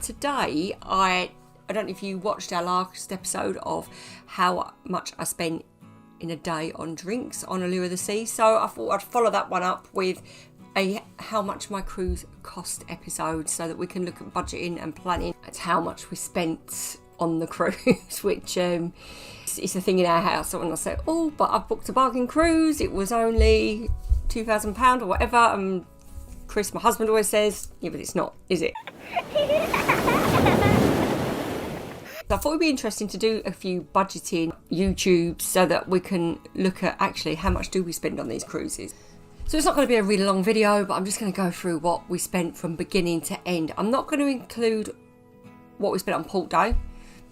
today, I don't know if you watched our last episode of how much I spent in a day on drinks on Allure of the Sea. So I thought I'd follow that one up with a how much my cruise cost episode, so that we can look at budgeting and planning at how much we spent on the cruise, which is a thing in our house. So when I say, oh, but I've booked a bargain cruise, it was only £2,000 or whatever, and Chris, my husband, always says, yeah, but it's not, is it? So I thought it'd be interesting to do a few budgeting YouTubes so that we can look at actually how much do we spend on these cruises. So it's not going to be a really long video, but I'm just going to go through what we spent from beginning to end. I'm not going to include what we spent on port day,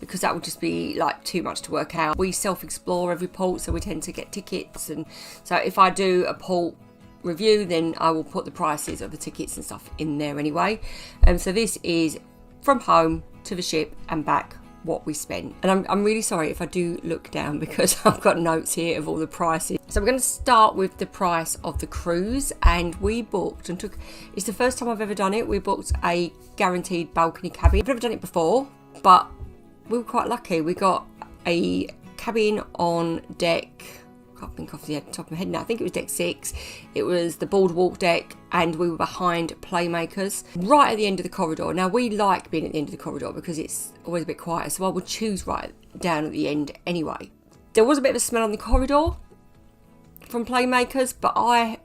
because that would just be like too much to work out. We self-explore every port, so we tend to get tickets, and so if I do a port review, then I will put the prices of the tickets and stuff in there anyway. So this is from home to the ship and back, what we spent. And I'm really sorry if I do look down, because I've got notes here of all the prices. So we're going to start with the price of the cruise, and we booked and it's the first time I've ever done it. We booked a guaranteed balcony cabin. I've never done it before, but we were quite lucky. We got a cabin on deck, I can't think off the top of my head now, I think it was deck 6. It was the boardwalk deck, and we were behind Playmakers, right at the end of the corridor. Now, we like being at the end of the corridor because it's always a bit quieter, so I would choose right down at the end anyway. There was a bit of a smell on the corridor from Playmakers, but I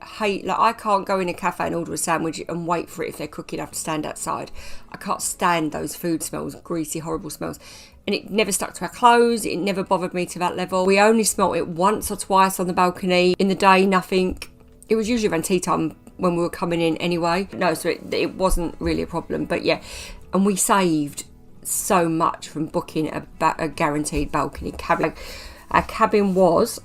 can't go in a cafe and order a sandwich and wait for it if they're cooking. I have to stand outside. I can't stand those food smells, greasy, horrible smells. And it never stuck to our clothes. It never bothered me to that level. We only smelt it once or twice on the balcony. In the day, nothing. It was usually around tea time when we were coming in anyway. No, so it wasn't really a problem. But yeah, and we saved so much from booking a guaranteed balcony cabin. Our cabin was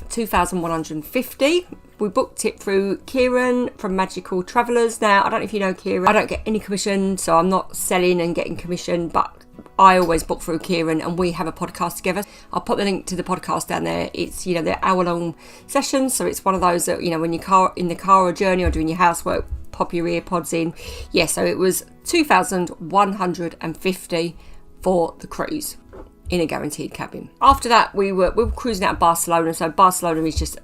$2,150. We booked it through Kieran from Magical Travellers. Now, I don't know if you know Kieran. I don't get any commission, so I'm not selling and getting commission, but I always book through Kieran, and we have a podcast together. I'll put the link to the podcast down there. It's, they're hour-long sessions, so it's one of those that, when you're in the car or journey or doing your housework, pop your earpods in. Yeah, so it was $2,150 for the cruise in a guaranteed cabin. After that, we were cruising out of Barcelona. So Barcelona is just,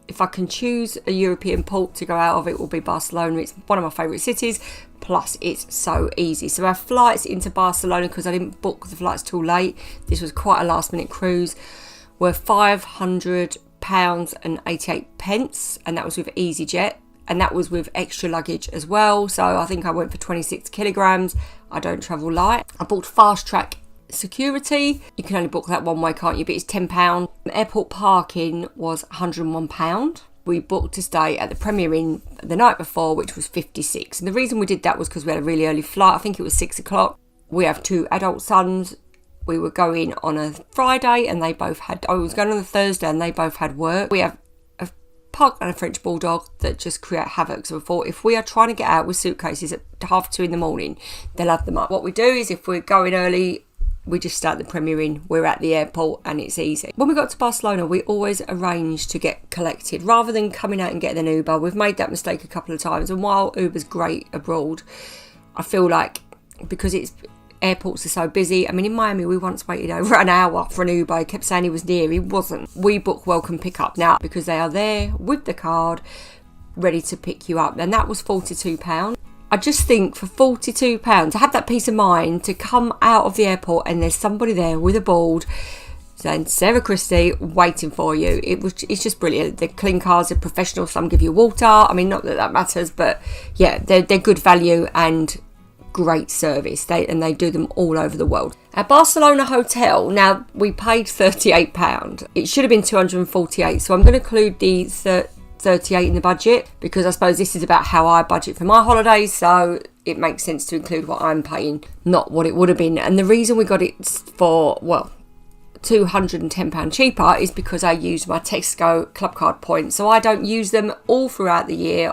if I can choose a European port to go out of, it will be Barcelona. It's one of my favourite cities, plus it's so easy. So our flights into Barcelona, because I didn't book the flights till late, this was quite a last minute cruise, were £500.88, and that was with EasyJet, and that was with extra luggage as well. So I think I went for 26 kilograms. I don't travel light. I booked fast track security. You can only book that one way, can't you? But it's £10. Airport parking was £101. We booked to stay at the Premier Inn the night before, which was £56. And the reason we did that was because we had a really early flight. I think it was 6 o'clock. We have 2 adult sons. We were going on a Friday, and they both had, I was going on a Thursday, and they both had work. We have a pug and a French bulldog that just create havoc. So we thought, if we are trying to get out with suitcases at 2:30 in the morning, they'll have them up. What we do is, if we're going early, we just start the Premier Inn, we're at the airport, and it's easy. When we got to Barcelona, we always arranged to get collected rather than coming out and getting an Uber. We've made that mistake a couple of times, and while Uber's great abroad, I feel like because airports are so busy. I mean, in Miami, we once waited over an hour for an Uber. He kept saying he was near, he wasn't. We book welcome pickup now because they are there with the card, ready to pick you up, and that was £42. I just think for £42, to have that peace of mind, to come out of the airport and there's somebody there with a board saying Sarah Christie waiting for you. It's just brilliant. The clean cars are professional. Some give you water. I mean, not that that matters, but yeah, they're good value and great service. They do them all over the world. Our Barcelona hotel, now we paid £38. It should have been $248. So I'm going to include the 38 in the budget, because I suppose this is about how I budget for my holidays, so it makes sense to include what I'm paying, not what it would have been. And the reason we got it for, £210 cheaper is because I used my Tesco Clubcard points. So I don't use them all throughout the year,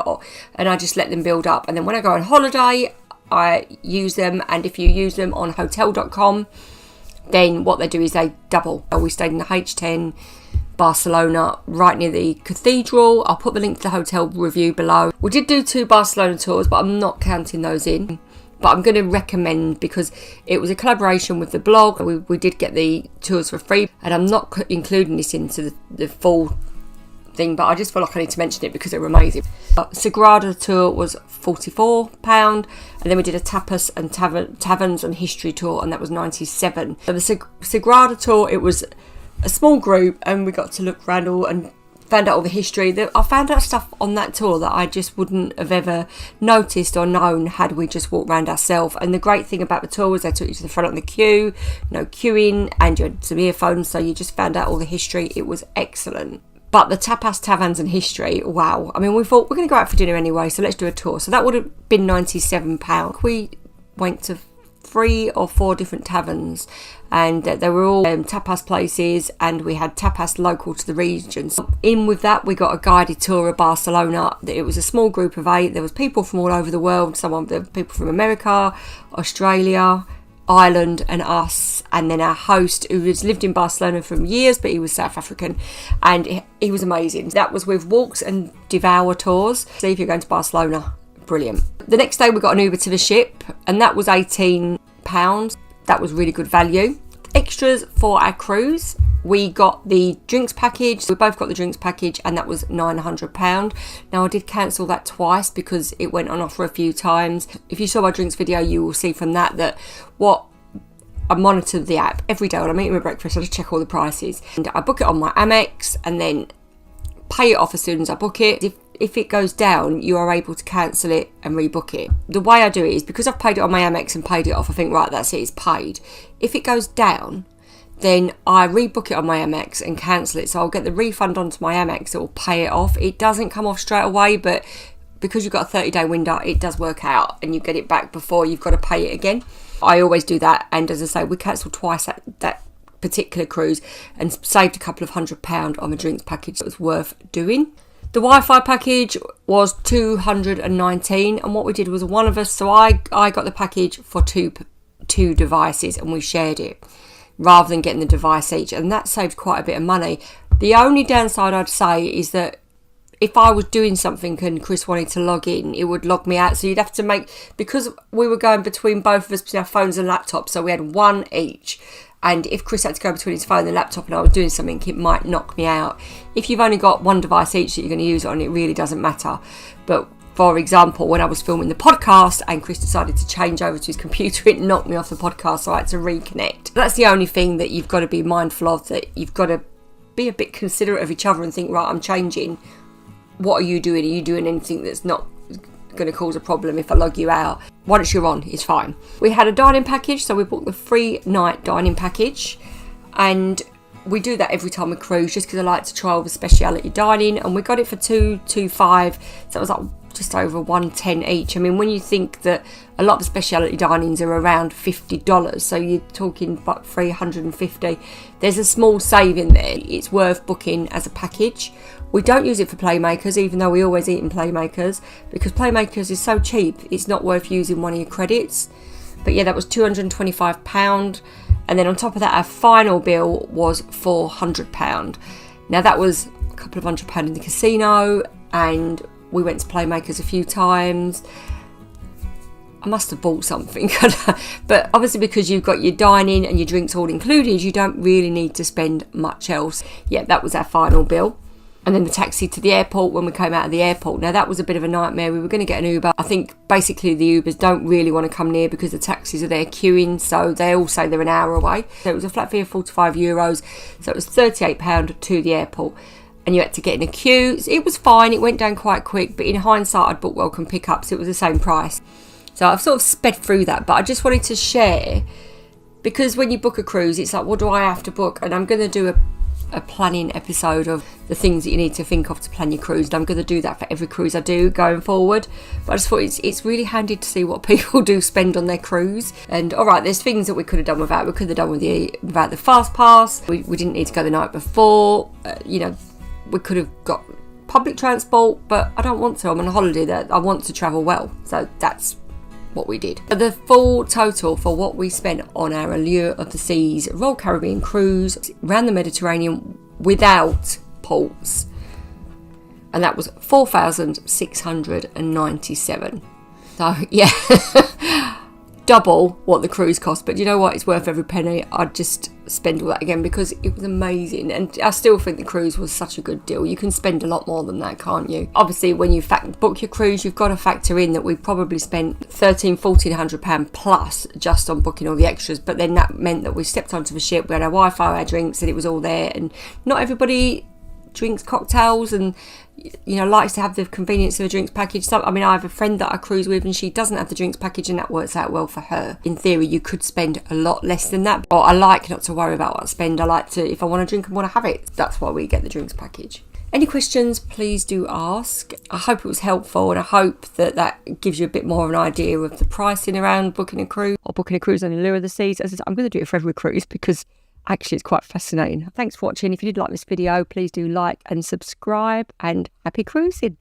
and I just let them build up. And then when I go on holiday, I use them. And if you use them on hotel.com, then what they do is they double. We stayed in the H10 Barcelona, right near the cathedral. I'll put the link to the hotel review below. We did do 2 Barcelona tours, but I'm not counting those in. But I'm going to recommend, because it was a collaboration with the blog, we did get the tours for free, and I'm not including this into the full thing, but I just feel like I need to mention it because they were amazing. Sagrada tour was £44, and then we did a tapas and taverns and history tour, and that was £97. So the Sagrada tour, it was a small group, and we got to look around all and found out all the history. I found out stuff on that tour that I just wouldn't have ever noticed or known had we just walked around ourselves. And the great thing about the tour was they took you to the front of the queue, no queuing, and you had some earphones, so you just found out all the history. It was excellent. But the tapas, taverns and history, wow. I mean, we thought we're going to go out for dinner anyway, so let's do a tour. So that would have been £97. We went to 3 or 4 different taverns, and they were all tapas places, and we had tapas local to the region. So in with that, we got a guided tour of Barcelona. It was a small group of 8. There was people from all over the world. There were people from America, Australia, Ireland and us, and then our host, who has lived in Barcelona for years, but he was South African, and he was amazing. That was with Walks and Devour tours. See if you're going to Barcelona, brilliant. The next day we got an Uber to the ship, and that was £18. That was really good value. Extras for our cruise, we got the drinks package. We both got the drinks package, and that was £900. Now, I did cancel that twice because it went on offer a few times. If you saw my drinks video, you will see from that what I monitor the app every day when I'm eating my breakfast. I just check all the prices, and I book it on my Amex and then pay it off as soon as I book it. If it goes down, you are able to cancel it and rebook it. The way I do it is, because I've paid it on my Amex and paid it off, I think, right, that's it, it's paid. If it goes down, then I rebook it on my Amex and cancel it. So I'll get the refund onto my Amex, it will pay it off. It doesn't come off straight away, but because you've got a 30-day window, it does work out, and you get it back before you've got to pay it again. I always do that, and as I say, we cancelled twice at that particular cruise and saved a couple of £100 on the drinks package. It was worth doing. The Wi-Fi package was $219, and what we did was one of us, so I got the package for two devices, and we shared it rather than getting the device each, and that saved quite a bit of money. The only downside I'd say is that if I was doing something and Chris wanted to log in, it would log me out, so you'd have to because we were going between both of us, between our phones and laptops, so we had one each. And if Chris had to go between his phone and laptop and I was doing something, it might knock me out. If you've only got one device each that you're going to use it on, it really doesn't matter. But for example, when I was filming the podcast and Chris decided to change over to his computer, it knocked me off the podcast, so I had to reconnect. That's the only thing that you've got to be mindful of, that you've got to be a bit considerate of each other and think, right, I'm changing. What are you doing? Are you doing anything that's not going to cause a problem if I log you out? Once you're on, it's fine. We had a dining package, so we booked the 3-night dining package, and we do that every time we cruise just because I like to try all the speciality dining, and we got it for $225, so it was like just over $110 each. I mean, when you think that a lot of speciality dinings are around $50, so you're talking about $350, there's a small saving there. It's worth booking as a package. We don't use it for Playmakers, even though we always eat in Playmakers, because Playmakers is so cheap, it's not worth using one of your credits. But yeah, that was £225. And then on top of that, our final bill was £400. Now that was a couple of £100 in the casino, and we went to Playmakers a few times. I must have bought something, but obviously because you've got your dining and your drinks all included, you don't really need to spend much else. Yeah, that was our final bill. And then the taxi to the airport when we came out of the airport. Now that was a bit of a nightmare. We were going to get an Uber. I think basically the Ubers don't really want to come near because the taxis are there queuing, so they all say they're an hour away. So it was a flat fee of €45, so it was £38 to the airport. And you had to get in a queue. It was fine, it went down quite quick, but in hindsight I'd booked welcome pickups, it was the same price. So I've sort of sped through that, but I just wanted to share, because when you book a cruise, it's like, what do I have to book? And I'm going to do a planning episode of the things that you need to think of to plan your cruise, and I'm going to do that for every cruise I do going forward. But I just thought it's really handy to see what people do spend on their cruise. And alright, there's things that we could have done without. We could have done without the fast pass. We didn't need to go the night before. We could have got public transport, but I don't want to. I'm on a holiday that I want to travel well, so that's what we did. The full total for what we spent on our Allure of the Seas Royal Caribbean cruise around the Mediterranean without ports, and that was 4,697. So yeah, double what the cruise cost, but you know what, it's worth every penny. I'd just spend all that again because it was amazing, and I still think the cruise was such a good deal. You can spend a lot more than that, can't you? Obviously, when you book your cruise, you've got to factor in that we probably spent £1,300-1,400 plus just on booking all the extras, but then that meant that we stepped onto the ship, we had our Wi-Fi, our drinks, and it was all there, and not everybody drinks cocktails and likes to have the convenience of a drinks package. So I have a friend that I cruise with and she doesn't have the drinks package, and that works out well for her. In theory, you could spend a lot less than that, but I like not to worry about what I spend. I like to, if I want to drink and want to have it, that's why we get the drinks package. Any questions, please do ask. I hope it was helpful, and I hope that gives you a bit more of an idea of the pricing around booking a cruise or booking a cruise on Allure of the Seas. As I said, I'm going to do it for every cruise because actually it's quite fascinating. Thanks for watching. If you did like this video, please do like and subscribe, and happy cruising.